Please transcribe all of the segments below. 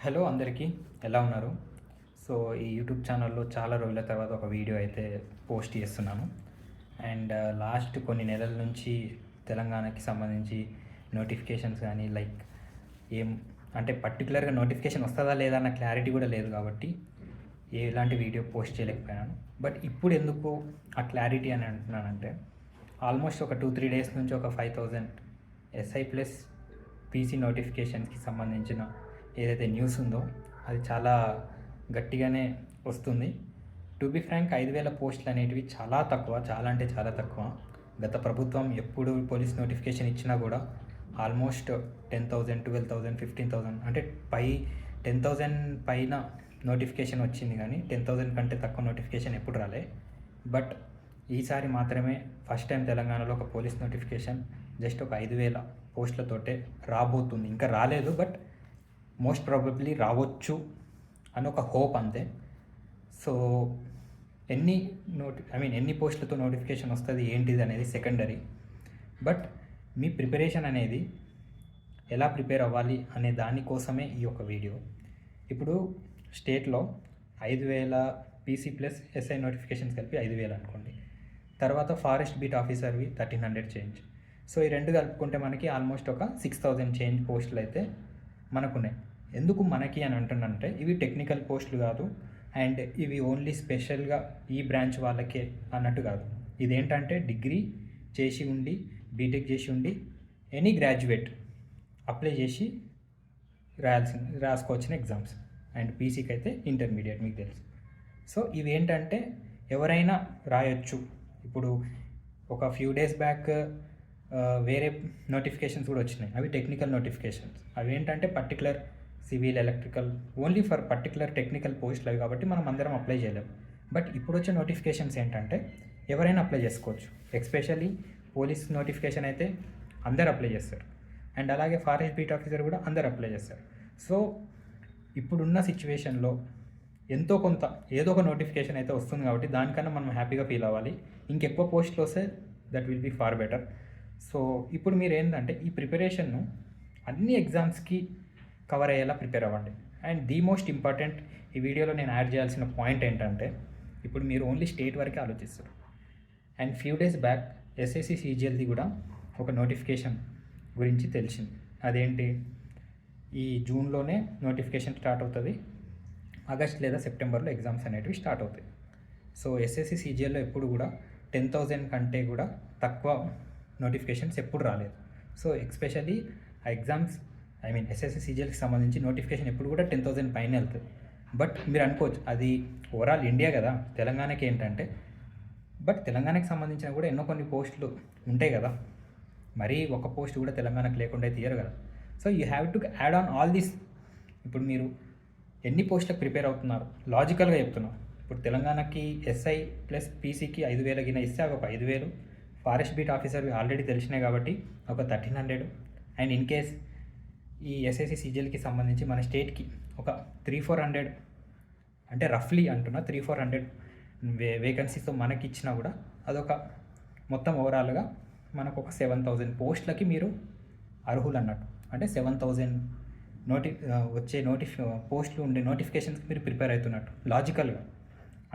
Hello అందరికీ, ఎలా ఉన్నారు? సో ఈ యూట్యూబ్ ఛానల్లో చాలా రోజుల తర్వాత ఒక వీడియో అయితే పోస్ట్ చేస్తున్నాను. అండ్ లాస్ట్ కొన్ని నెలల నుంచి తెలంగాణకి సంబంధించి నోటిఫికేషన్స్ కానీ ఏం అంటే పర్టికులర్గా నోటిఫికేషన్ వస్తుందా లేదా అన్న క్లారిటీ కూడా లేదు కాబట్టి ఎలాంటి వీడియో పోస్ట్ చేయలేకపోయాను. బట్ ఇప్పుడు ఎందుకు ఆ క్లారిటీ అని అంటున్నానంటే, ఆల్మోస్ట్ ఒక 2-3 డేస్ నుంచి ఒక 5,000 ఎస్ఐ ప్లస్ పీసీ నోటిఫికేషన్స్కి సంబంధించిన ఏదైతే న్యూస్ ఉందో అది చాలా గట్టిగానే వస్తుంది. టు బి ఫ్రాంక్, 5,000 పోస్టులు అనేటివి చాలా తక్కువ, చాలా అంటే చాలా తక్కువ. గత ప్రభుత్వం ఎప్పుడు పోలీస్ నోటిఫికేషన్ ఇచ్చినా కూడా ఆల్మోస్ట్ 10,000, 12,000, 15,000 అంటే 10,000 పైన నోటిఫికేషన్ వచ్చింది, కానీ 10,000 కంటే తక్కువ నోటిఫికేషన్ ఎప్పుడు రాలే. బట్ ఈసారి మాత్రమే ఫస్ట్ టైం తెలంగాణలో ఒక పోలీస్ నోటిఫికేషన్ జస్ట్ ఒక 5,000 పోస్టులతోటే రాబోతుంది. ఇంకా రాలేదు, బట్ మోస్ట్ ప్రాబబ్లీ రావచ్చు అని ఒక హోప్ అంతే. సో ఎన్ని పోస్టులతో నోటిఫికేషన్ వస్తుంది ఏంటిది అనేది సెకండరీ. బట్ మీ ప్రిపరేషన్ అనేది ఎలా ప్రిపేర్ అవ్వాలి అనే దానికోసమే ఈ యొక్క వీడియో. ఇప్పుడు స్టేట్లో 5,000 పీసీ ప్లస్ ఎస్ఐ నోటిఫికేషన్స్ కలిపి 5,000 అనుకోండి. తర్వాత ఫారెస్ట్ బీట్ ఆఫీసర్వి 1,300 చేంజ్. సో ఈ రెండు కలుపుకుంటే మనకి ఆల్మోస్ట్ ఒక 6,000 చేంజ్ పోస్టులు అయితే మనకున్నాయి. ఎందుకు మనకి అని అంటున్నానంటే, ఇవి టెక్నికల్ పోస్టులు కాదు, అండ్ ఇవి ఓన్లీ స్పెషల్గా ఈ బ్రాంచ్ వాళ్ళకే అన్నట్టు కాదు. ఇదేంటంటే డిగ్రీ చేసి ఉండి, బీటెక్ చేసి ఉండి, ఎనీ గ్రాడ్యుయేట్ అప్లై చేసి రాసుకోవచ్చిన ఎగ్జామ్స్. అండ్ పీసీకి అయితే ఇంటర్మీడియట్, మీకు తెలుసు. సో ఇవి ఏంటంటే ఎవరైనా రాయొచ్చు. ఇప్పుడు ఒక ఫ్యూ డేస్ బ్యాక్ వేరే నోటిఫికేషన్స్ కూడా వచ్చినాయి, అవి టెక్నికల్ నోటిఫికేషన్స్. అవి ఏంటంటే particular civil, electrical, only for particular technical పోస్టులు అవి, కాబట్టి మనం అందరం అప్లై చేయలేం. బట్ ఇప్పుడు వచ్చే నోటిఫికేషన్స్ ఏంటంటే ఎవరైనా అప్లై చేసుకోవచ్చు. ఎస్పెషల్లీ పోలీస్ నోటిఫికేషన్ అయితే అందరు అప్లై చేస్తారు, అండ్ అలాగే ఫారెస్ట్ బీట్ ఆఫీసర్ కూడా అందరు అప్లై చేస్తారు. సో ఇప్పుడున్న సిచ్యువేషన్లో ఎంతో కొంత ఏదో ఒక నోటిఫికేషన్ అయితే వస్తుంది, కాబట్టి దానికన్నా మనం హ్యాపీగా ఫీల్ అవ్వాలి. ఇంకెక్కువ పోస్టులు వస్తే that will be far better. So ఇప్పుడు మీరు ఏంటంటే ఈ ప్రిపరేషన్ను అన్ని ఎగ్జామ్స్కి కవర్ అయ్యేలా ప్రిపేర్ అవ్వండి. అండ్ ది మోస్ట్ ఇంపార్టెంట్, ఈ వీడియోలో నేను యాడ్ చేయాల్సిన పాయింట్ ఏంటంటే, ఇప్పుడు మీరు ఓన్లీ స్టేట్ వరకే ఆలోచిస్తారు. And few days back SSC సీజీఎల్ది కూడా ఒక నోటిఫికేషన్ గురించి తెలిసింది. అదేంటి, ఈ జూన్లోనే నోటిఫికేషన్ స్టార్ట్ అవుతుంది, ఆగస్ట్ లేదా సెప్టెంబర్లో ఎగ్జామ్స్ అనేటివి స్టార్ట్ అవుతాయి. సో ఎస్ఎస్సి సీజీఎల్లో ఎప్పుడు కూడా 10,000 కంటే కూడా తక్కువ నోటిఫికేషన్స్ ఎప్పుడు రాలేదు. సో ఎస్పెషల్లీ ఆ ఎగ్జామ్స్ ఎస్ఎస్సి సీజీఎల్కి సంబంధించి నోటిఫికేషన్ ఎప్పుడు కూడా 10,000 పైన వెళ్తుంది. బట్ మీరు అనుకోవచ్చు అది ఓవరాల్ ఇండియా కదా, తెలంగాణకి ఏంటంటే, బట్ తెలంగాణకి సంబంధించిన కూడా ఎన్నో కొన్ని పోస్టులు ఉంటాయి కదా, మరీ ఒక పోస్ట్ కూడా తెలంగాణకు లేకుండా తీయరు కదా. So you have to add on all this. ఇప్పుడు మీరు ఎన్ని పోస్టులకు ప్రిపేర్ అవుతున్నారు, లాజికల్గా చెప్తున్నాం. ఇప్పుడు తెలంగాణకి ఎస్ఐ ప్లస్ పీసీకి 5,000 గిన ఇస్తే అవి ఒక 5,000, ఫారెస్ట్ బీట్ ఆఫీసర్వి ఆల్రెడీ తెలిసినాయి కాబట్టి ఒక 1,300, అండ్ ఇన్ కేస్ ఈ ఎస్ఎస్సి సీజీఎల్కి సంబంధించి మన స్టేట్కి ఒక 300-400, అంటే రఫ్లీ అంటున్నా 300-400 వేకెన్సీస్తో మనకి ఇచ్చినా కూడా అదొక మొత్తం ఓవరాల్గా మనకు ఒక 7,000 పోస్టులకి మీరు అర్హులు అన్నట్టు. అంటే 7,000 వచ్చే పోస్టులు ఉండే నోటిఫికేషన్స్కి మీరు ప్రిపేర్ అవుతున్నట్టు లాజికల్గా.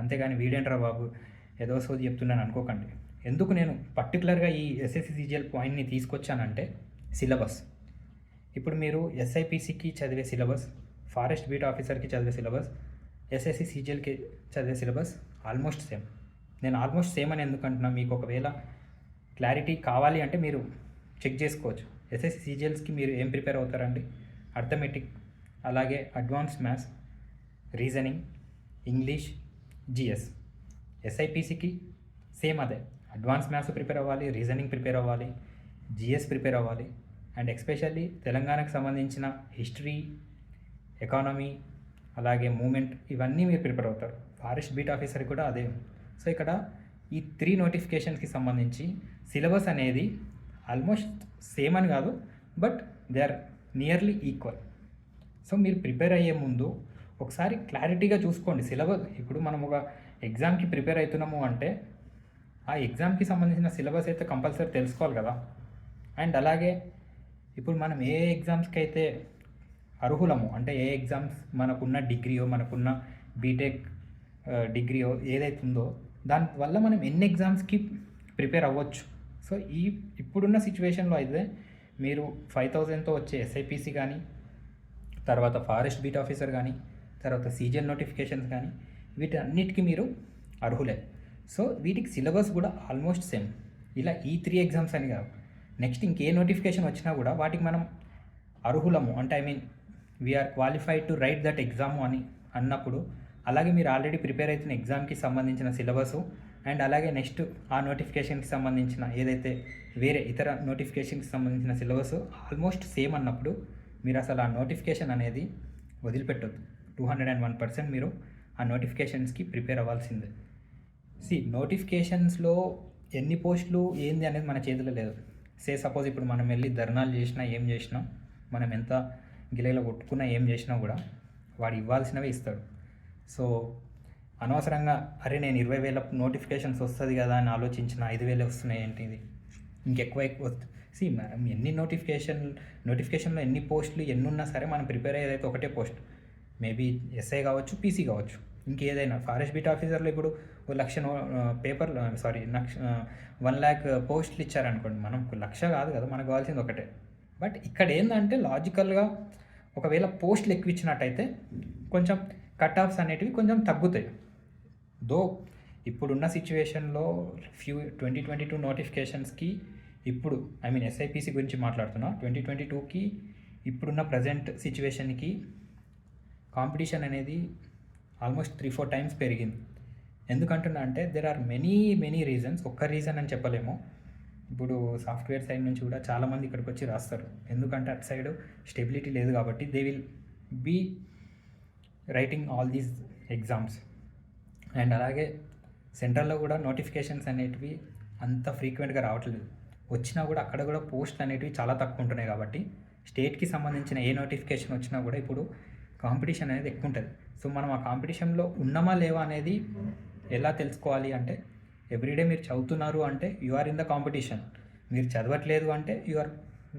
అంతేగాని వీడేంట్రా బాబు ఏదో సోది చెప్తున్నాను అనుకోకండి. ఎందుకు నేను పర్టికులర్గా ఈ ఎస్ఎస్సి సీజీఎల్ పాయింట్ని తీసుకొచ్చానంటే, సిలబస్. ఇప్పుడు మీరు ఎస్ఐపిసికి చదివే సిలబస్, ఫారెస్ట్ బీట్ ఆఫీసర్కి చదివే సిలబస్, ఎస్ఎస్సి సీజీఎల్కి చదివే సిలబస్ ఆల్మోస్ట్ సేమ్. నేను ఆల్మోస్ట్ సేమ్ అని ఎందుకు అంటున్నా, మీకు ఒకవేళ క్లారిటీ కావాలి అంటే మీరు చెక్ చేసుకోవచ్చు. ఎస్ఎస్సి సీజీఎల్స్కి మీరు ఏం ప్రిపేర్ అవుతారండి, అర్థమెటిక్, అలాగే advance maths, reasoning, English, GS. ఎస్ఐపిసికి సేమ్ అదే, అడ్వాన్స్ మ్యాథ్స్ ప్రిపేర్ అవ్వాలి, రీజనింగ్ ప్రిపేర్ అవ్వాలి, జిఎస్ ప్రిపేర్ అవ్వాలి, అండ్ ఎస్పెషల్లీ తెలంగాణకు సంబంధించిన హిస్టరీ, ఎకానమీ, అలాగే మూమెంట్, ఇవన్నీ మీరు ప్రిపేర్ అవుతారు. ఫారెస్ట్ బీట్ ఆఫీసర్ కూడా అదే. సో ఇక్కడ ఈ 3 నోటిఫికేషన్స్కి సంబంధించి సిలబస్ అనేది ఆల్మోస్ట్ సేమ్ అని కాదు, but they are nearly equal. So మీరు ప్రిపేర్ అయ్యే ముందు ఒకసారి క్లారిటీగా చూసుకోండి సిలబస్. ఇప్పుడు మనం ఒక ఎగ్జామ్కి ప్రిపేర్ అవుతున్నాము అంటే ఆ ఎగ్జామ్కి సంబంధించిన సిలబస్ అయితే కంపల్సరీ తెలుసుకోవాలి కదా. అండ్ అలాగే ఇప్పుడు మనం ఏ ఎగ్జామ్స్కి అయితే అర్హులము అంటే ఏ ఎగ్జామ్స్ మనకున్న డిగ్రీయో మనకున్న బీటెక్ డిగ్రీయో ఏదైతే ఉందో దానివల్ల మనం ఎన్ని ఎగ్జామ్స్కి ప్రిపేర్ అవ్వచ్చు. సో ఇప్పుడున్న సిచ్యువేషన్లో అయితే మీరు 5,000తో వచ్చే ఎస్ఐపిసి కానీ, తర్వాత ఫారెస్ట్ బీట్ ఆఫీసర్ కానీ, తర్వాత సీజిఎల్ నోటిఫికేషన్స్ కానీ వీటన్నిటికీ మీరు అర్హులే. సో వీటికి సిలబస్ కూడా ఆల్మోస్ట్ సేమ్. ఇలా ఈ 3 ఎగ్జామ్స్ అని కాదు, నెక్స్ట్ ఇంకే నోటిఫికేషన్ వచ్చినా కూడా వాటికి మనం అర్హులము అంటే we are qualified to write that exam అని అన్నప్పుడు, అలాగే మీరు ఆల్రెడీ ప్రిపేర్ అవుతున్న ఎగ్జామ్కి సంబంధించిన సిలబసు అండ్ అలాగే నెక్స్ట్ ఆ నోటిఫికేషన్కి సంబంధించిన ఏదైతే వేరే ఇతర నోటిఫికేషన్కి సంబంధించిన సిలబస్ ఆల్మోస్ట్ సేమ్ అన్నప్పుడు మీరు అసలు ఆ నోటిఫికేషన్ అనేది వదిలిపెట్టొద్దు. 201% మీరు ఆ నోటిఫికేషన్స్కి ప్రిపేర్ అవ్వాల్సిందే. నోటిఫికేషన్స్లో ఎన్ని పోస్టులు ఏంది అనేది మన చేతిలో లేదు. సపోజ్ ఇప్పుడు మనం వెళ్ళి ధర్నాలు చేసినా ఏం చేసినా, మనం ఎంత గిలేలో కొట్టుకున్నా ఏం చేసినా కూడా వాడు ఇవ్వాల్సినవే ఇస్తాడు. సో అనవసరంగా అరే నేను 20,000 నోటిఫికేషన్స్ వస్తుంది కదా అని ఆలోచించిన 5,000 వస్తున్నాయి ఏంటి, ఇది ఇంకెక్కువ మనం ఎన్ని నోటిఫికేషన్లో ఎన్ని పోస్టులు ఎన్ని ఉన్నా సరే మనం ప్రిపేర్ అయ్యేదైతే ఒకటే పోస్ట్, మేబీ ఎస్ఐ కావచ్చు, పీసీ కావచ్చు, ఇంకేదైనా. ఫారెస్ట్ బీట్ ఆఫీసర్లో ఇప్పుడు 1,00,000 పోస్టులు ఇచ్చారనుకోండి, మనం 1,00,000 కాదు కదా, మనకు కావాల్సింది ఒకటే. బట్ ఇక్కడ ఏంటంటే లాజికల్గా ఒకవేళ పోస్టులు ఎక్కువ ఇచ్చినట్టయితే కొంచెం కట్ ఆఫ్స్ అనేటివి కొంచెం తగ్గుతాయి. ఇప్పుడున్న సిచ్యువేషన్లో 2022 నోటిఫికేషన్స్కి ఇప్పుడు ఎస్ఐపిసి గురించి మాట్లాడుతున్నా, 2022కి ఇప్పుడున్న ప్రజెంట్ సిచ్యువేషన్కి కాంపిటీషన్ అనేది ఆల్మోస్ట్ 3-4 టైమ్స్ పెరిగింది. ఎందుకంటున్నా అంటే దెర్ ఆర్ మెనీ రీజన్స్. ఒక్క రీజన్ అని చెప్పలేము. ఇప్పుడు సాఫ్ట్వేర్ సైడ్ నుంచి కూడా చాలామంది ఇక్కడికి వచ్చి రాస్తారు, ఎందుకంటే అటు సైడ్ స్టెబిలిటీ లేదు కాబట్టి they will be writing all these exams. And అలాగే సెంట్రల్లో కూడా నోటిఫికేషన్స్ అనేటివి అంత ఫ్రీక్వెంట్గా రావట్లేదు, వచ్చినా కూడా అక్కడ కూడా పోస్టులు అనేటివి చాలా తక్కువ ఉంటున్నాయి. కాబట్టి స్టేట్కి సంబంధించిన ఏ నోటిఫికేషన్ వచ్చినా కూడా ఇప్పుడు కాంపిటీషన్ అనేది ఎక్కువ ఉంటుంది. సో మనం ఆ కాంపిటీషన్లో ఉన్నామా లేవా అనేది ఎలా తెలుసుకోవాలి అంటే, ఎవ్రీడే మీరు చదువుతున్నారు అంటే you are in the competition, మీరు చదవట్లేదు అంటే you are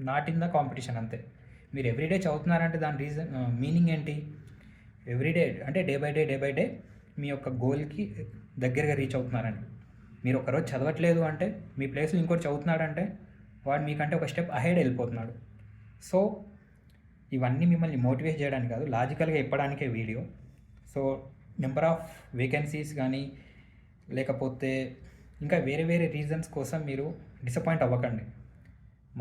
not in the competition, అంతే. మీరు ఎవ్రీడే చదువుతున్నారంటే దాని మీనింగ్ ఏంటి? ఎవ్రీడే అంటే డే బై డే మీ యొక్క గోల్కి దగ్గరగా రీచ్ అవుతున్నారని. మీరు ఒకరోజు చదవట్లేదు అంటే మీ ప్లేస్లో ఇంకోటి చదువుతున్నాడంటే వాడు మీకంటే ఒక స్టెప్ అహెడ్ వెళ్ళిపోతున్నాడు. సో ఇవన్నీ మిమ్మల్ని మోటివేట్ చేయడానికి కాదు, లాజికల్గా చెప్పడానికే video. So number of vacancies కానీ లేకపోతే ఇంకా వేరే రీజన్స్ కోసం మీరు డిసప్పాయింట్ అవ్వకండి.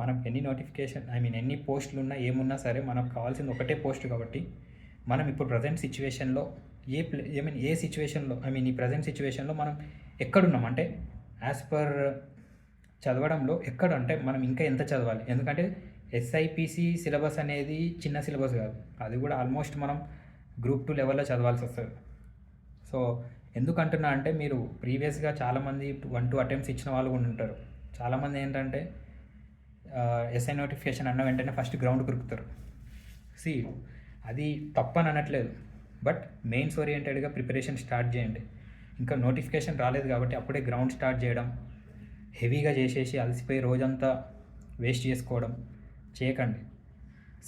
మనం ఎన్ని నోటిఫికేషన్ ఎన్ని పోస్టులు ఉన్నా ఏమున్నా సరే మనకు కావాల్సింది ఒకటే పోస్ట్. కాబట్టి మనం ఇప్పుడు ప్రజెంట్ సిచ్యువేషన్లో ఏ సిచ్యువేషన్లో ఈ ప్రజెంట్ సిచ్యువేషన్లో మనం ఎక్కడున్నాం అంటే యాజ్ పర్ చదవడంలో ఎక్కడంటే మనం ఇంకా ఎంత చదవాలి. ఎందుకంటే ఎస్ఐపిసి సిలబస్ అనేది చిన్న సిలబస్ కాదు, అది కూడా ఆల్మోస్ట్ మనం గ్రూప్ 2 లెవెల్లో చదవాల్సి వస్తుంది. సో ఎందుకంటున్నా అంటే మీరు ప్రీవియస్గా చాలామంది 1-2 అటెంప్ట్స్ ఇచ్చిన వాళ్ళు కూడా ఉంటారు. చాలామంది ఏంటంటే ఎస్ఐ నోటిఫికేషన్ అన్న వెంటనే ఫస్ట్ గ్రౌండ్ కురుకుతారు. అది తప్పని అనట్లేదు, బట్ మెయిన్స్ ఓరియంటెడ్గా ప్రిపరేషన్ స్టార్ట్ చేయండి. ఇంకా నోటిఫికేషన్ రాలేదు కాబట్టి అప్పుడే గ్రౌండ్ స్టార్ట్ చేయడం, హెవీగా చేసేసి అలసిపోయి రోజంతా వేస్ట్ చేసుకోవడం చేయకండి.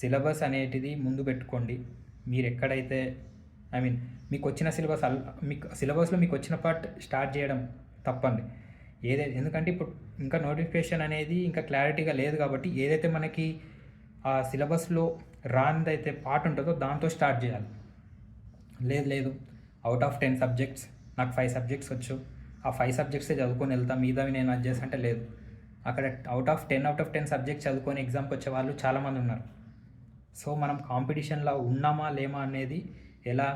సిలబస్ అనేటిది ముందు పెట్టుకోండి. మీరు ఎక్కడైతే మీకు వచ్చిన సిలబస్లో మీకు వచ్చిన పార్ట్ స్టార్ట్ చేయడం తప్పండి. ఎందుకంటే ఇప్పుడు ఇంకా నోటిఫికేషన్ అనేది ఇంకా క్లారిటీగా లేదు కాబట్టి ఏదైతే మనకి ఆ సిలబస్లో రానిదైతే పార్ట్ ఉంటుందో దాంతో స్టార్ట్ చేయాలి. లేదు అవుట్ ఆఫ్ 10 సబ్జెక్ట్స్ నాకు 5 సబ్జెక్ట్స్ వచ్చు, ఆ 5 సబ్జెక్ట్సే చదువుకొని వెళ్తాం, మీదవి నేను అది చేసి అంటే లేదు. అక్కడ అవుట్ ఆఫ్ 10 సబ్జెక్ట్స్ చదువుకొని ఎగ్జామ్కి వచ్చే వాళ్ళు చాలామంది ఉన్నారు. సో మనం కాంపిటీషన్లో ఉన్నామా లేమా అనేది ఎలా,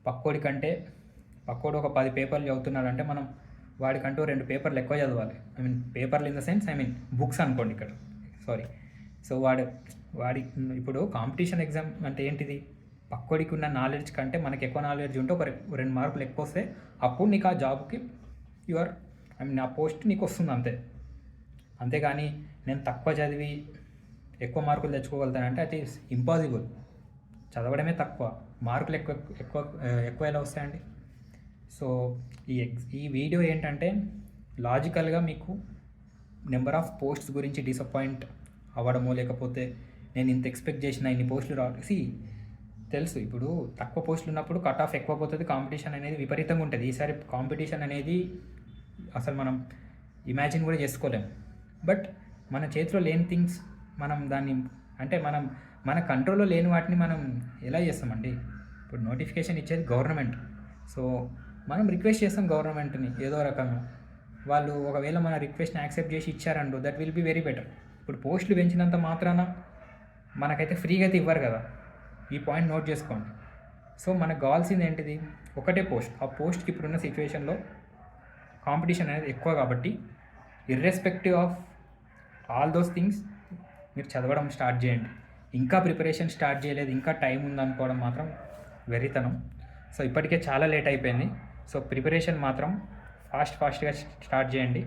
పక్కోడు ఒక 10 పేపర్లు చదువుతున్నాడంటే మనం వాడికంటూ 2 పేపర్లు ఎక్కువ చదవాలి. పేపర్లు ఇన్ ద సెన్స్ బుక్స్ అనుకోండి ఇక్కడ, సారీ. సో వాడి ఇప్పుడు కాంపిటీషన్ ఎగ్జామ్ అంటే ఏంటిది, పక్కోడికి ఉన్న నాలెడ్జ్ కంటే మనకి ఎక్కువ నాలెడ్జ్ ఉంటే ఒక 2 మార్కులు ఎక్కువ వస్తే అప్పుడు నీకు ఆ జాబ్కి ఆ పోస్ట్ నీకు వస్తుంది, అంతేగాని నేను తక్కువ చదివి ఎక్కువ మార్కులు తెచ్చుకోగలుగుతానంటే అది ఇంపాసిబుల్. చదవడమే తక్కువ, మార్కులు ఎక్కువ ఎలా వస్తాయండి? సో ఈ వీడియో ఏంటంటే లాజికల్గా మీకు నెంబర్ ఆఫ్ పోస్ట్స్ గురించి డిసప్పాయింట్ అవ్వడము, లేకపోతే నేను ఇంత ఎక్స్పెక్ట్ చేసిన ఇన్ని పోస్టులు రాసి తెలుసు. ఇప్పుడు తక్కువ పోస్టులు ఉన్నప్పుడు కట్ ఆఫ్ ఎక్కువ పోతుంది, కాంపిటీషన్ అనేది విపరీతంగా ఉంటుంది. ఈసారి కాంపిటీషన్ అనేది అసలు మనం ఇమాజిన్ కూడా చేసుకోలేము. బట్ మన చేతిలో లేని థింగ్స్ మనం దాన్ని అంటే మన కంట్రోల్లో లేని వాటిని మనం ఎలా చేస్తామండి? ఇప్పుడు నోటిఫికేషన్ ఇచ్చేది గవర్నమెంట్, సో మనం రిక్వెస్ట్ చేస్తాం గవర్నమెంట్ని ఏదో రకంగా. వాళ్ళు ఒకవేళ మన రిక్వెస్ట్ని యాక్సెప్ట్ చేసి ఇచ్చారండు, that will be very better. ఇప్పుడు పోస్టులు పెంచినంత మాత్రాన మనకైతే ఫ్రీగా అయితే ఇవ్వరు కదా, ఈ పాయింట్ నోట్ చేసుకోండి. సో మనకు కావాల్సింది ఏంటిది? ఒకటే పోస్ట్. ఆ పోస్ట్కి ఇప్పుడున్న సిచ్యువేషన్లో కాంపిటీషన్ అనేది ఎక్కువ కాబట్టి irrespective of all those things మీరు చదవడం స్టార్ట్ చేయండి. ఇంకా ప్రిపరేషన్ స్టార్ట్ చేయలేదు, ఇంకా టైం ఉందనుకోవడం మాత్రం వెర్రితనం. సో ఇప్పటికే చాలా లేట్ అయిపోయింది. సో ప్రిపరేషన్ మాత్రం ఫాస్ట్గా స్టార్ట్ చేయండి.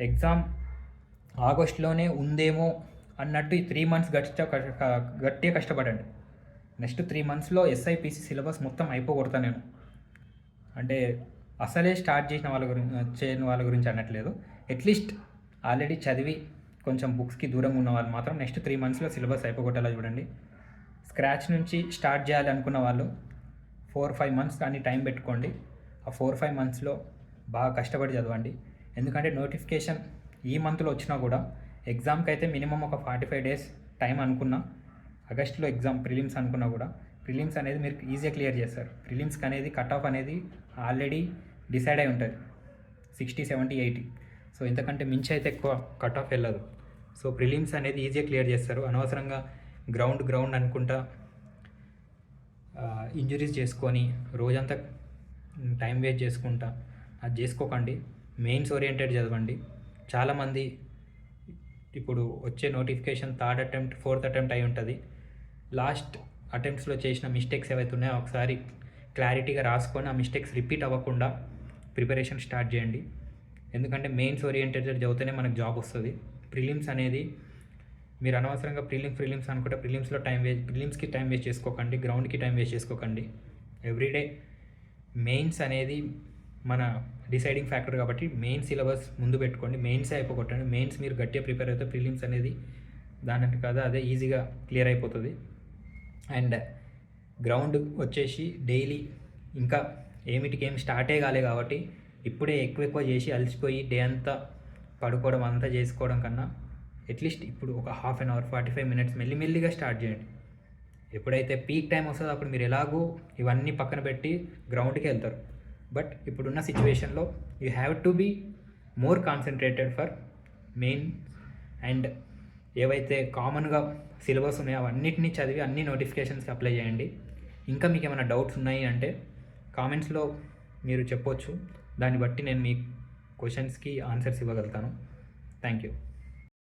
ఎగ్జామ్ ఆగస్టులోనే ఉందేమో అన్నట్టు ఈ 3 months గట్టిగా కష్టపడండి. నెక్స్ట్ 3 monthsలో SIPC సిలబస్ మొత్తం అయిపోగొడతాను నేను. అంటే అసలే స్టార్ట్ చేయని వాళ్ళ గురించి అనట్లేదు. అట్లీస్ట్ ఆల్రెడీ చదివి కొంచెం బుక్స్కి దూరంగా ఉన్న వాళ్ళు మాత్రం నెక్స్ట్ 3 monthsలో సిలబస్ అయిపోగొట్టేలా చూడండి. స్క్రాచ్ నుంచి స్టార్ట్ చేయాలి అనుకున్న వాళ్ళు 4-5 months కానీ టైం పెట్టుకోండి. ఆ 4-5 monthsలో బాగా కష్టపడి చదవండి. ఎందుకంటే నోటిఫికేషన్ ఈ మంత్లో వచ్చినా కూడా ఎగ్జామ్కి అయితే మినిమం ఒక 45 days టైం అనుకున్నా, ఆగస్టులో ఎగ్జామ్ ప్రిలిమ్స్ అనుకున్నా కూడా ప్రిలిమ్స్ అనేది మీరు ఈజీగా క్లియర్ చేస్తారు. ప్రిలిమ్స్కి అనేది కట్ ఆఫ్ అనేది ఆల్రెడీ డిసైడ్ అయి ఉంటుంది, 60, 70, 80. సో ఇంతకంటే మించి అయితే ఎక్కువ కట్ ఆఫ్ వెళ్ళదు. సో ప్రిలిమ్స్ అనేది ఈజీగా క్లియర్ చేస్తారు. అనవసరంగా గ్రౌండ్ అనుకుంటా ఇంజురీస్ చేసుకొని రోజంతా టైం వేస్ట్ చేసుకుంటా అది చేసుకోకండి. మెయిన్స్ ఓరియంటెడ్ చదవండి. చాలామంది ఇప్పుడు వచ్చే notification 3rd attempt 4th attempt అయి ఉంటుంది. లాస్ట్ అటెంప్ట్స్లో చేసిన మిస్టేక్స్ ఏవైతే ఉన్నాయో ఒకసారి క్లారిటీగా రాసుకొని ఆ మిస్టేక్స్ రిపీట్ అవ్వకుండా ప్రిపరేషన్ స్టార్ట్ చేయండి. ఎందుకంటే మెయిన్స్ ఓరియంటెడ్ చదివితేనే మనకు జాబ్ వస్తుంది. ప్రిలిమ్స్ అనేది మీరు అనవసరంగా ప్రిలిమ్స్ అనుకుంటే ప్రిలిమ్స్కి టైం వేస్ట్ చేసుకోకండి, గ్రౌండ్కి టైం వేస్ట్ చేసుకోకండి. ఎవ్రీడే మెయిన్స్ అనేది మన డిసైడింగ్ ఫ్యాక్టర్ కాబట్టి మెయిన్ సిలబస్ ముందు పెట్టుకోండి, మెయిన్సే అయిపోగొట్టండి. మెయిన్స్ మీరు గట్టిగా ప్రిపేర్ అయితే ప్రిలిమ్స్ అనేది దానంటే కదా అదే ఈజీగా క్లియర్ అయిపోతుంది. అండ్ గ్రౌండ్ వచ్చేసి డైలీ ఇంకా ఏమిటికేం స్టార్టే కాలే కాబట్టి ఇప్పుడే ఎక్కువ చేసి అలసిపోయి డే అంతా పడుకోవడం అంతా చేసుకోవడం కన్నా అట్లీస్ట్ ఇప్పుడు ఒక 1/2 hour 45 minutes మెల్లిమెల్లిగా స్టార్ట్ చేయండి. ఎప్పుడైతే పీక్ టైం వస్తుందో అప్పుడు మీరు ఎలాగో ఇవన్నీ పక్కన పెట్టి గ్రౌండ్కి వెళ్తారు. బట్ ఇప్పుడున్న సిచ్యువేషన్లో you have to be more concentrated for main. And ఏవైతే కామన్గా సిలబస్ ఉన్నాయో అవన్నిటిని చదివి అన్ని నోటిఫికేషన్స్కి అప్లై చేయండి. ఇంకా మీకు ఏమైనా డౌట్స్ ఉన్నాయి అంటే కామెంట్స్లో మీరు చెప్పొచ్చు, దాన్ని బట్టి నేను మీ క్వశ్చన్స్కి ఆన్సర్స్ ఇవ్వగలుగుతాను. Thank you.